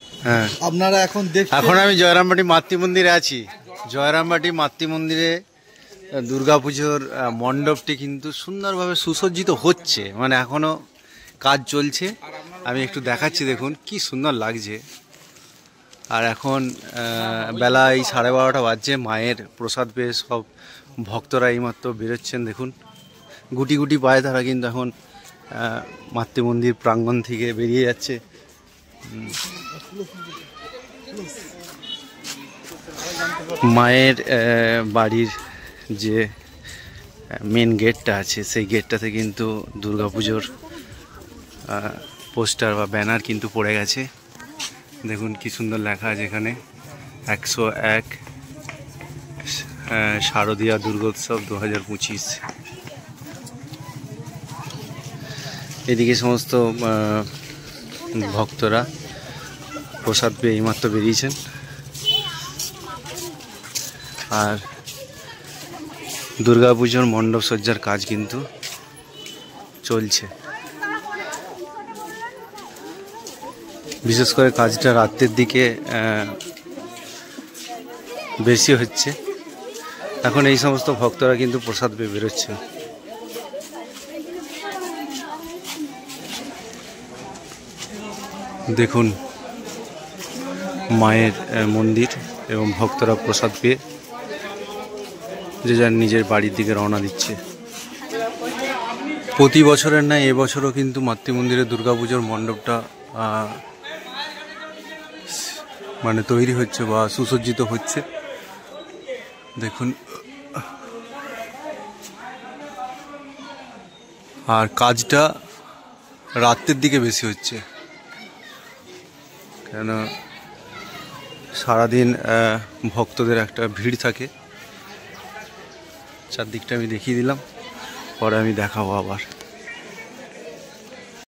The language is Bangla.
হ্যাঁ, আপনারা এখন এখন আমি জয়রামবাটি মাতৃ মন্দিরে আছি। জয়রামবাটি মাতৃ মন্দিরে দুর্গাপুজোর মণ্ডপটি কিন্তু সুন্দরভাবে সুসজ্জিত হচ্ছে, মানে এখনো কাজ চলছে। আমি একটু দেখাচ্ছি, দেখুন কি সুন্দর লাগছে। আর এখন বেলা এই 12:30 বাজছে। মায়ের প্রসাদ পেয়ে সব ভক্তরা এইমাত্র বেরোচ্ছেন। দেখুন গুটি গুটি পায়ে তারা কিন্তু এখন মাতৃ মন্দির প্রাঙ্গণ থেকে বেরিয়ে যাচ্ছে। মায়ের বাড়ির যে মেন গেটটা আছে, সেই গেটটাতে কিন্তু দুর্গাপুজোর পোস্টার বা ব্যানার কিন্তু পড়ে গেছে। দেখুন কি সুন্দর লেখা আছে এখানে, 101 শারদীয়া দুর্গোৎসব 2025। এদিকে সমস্ত ভক্তরা প্রসাদ পেয়ে এইমাত্র বেরিয়েছেন। আর দুর্গাপুজোর মণ্ডপ সজ্জার কাজ কিন্তু চলছে। বিশেষ করে কাজটা রাতের দিকে বেশি হচ্ছে। এখন এই সমস্ত ভক্তরা কিন্তু প্রসাদ পেয়ে বেরোচ্ছে। দেখুন মায়ের মন্দির এবং ভক্তরা প্রসাদ পেয়ে যে যার নিজের বাড়ির দিকে রওনা দিচ্ছে। প্রতি বছরের ন্যায় এবছরও কিন্তু মাতৃমন্দিরে দুর্গাপুজোর মণ্ডপটা মানে তৈরি হচ্ছে বা সুসজ্জিত হচ্ছে। দেখুন, আর কাজটা রাতের দিকে বেশি হচ্ছে, কেন সারাদিন ভক্তদের একটা ভিড় থাকে। চারদিকটা আমি দেখিয়ে দিলাম, পরে আমি দেখাবো আবার।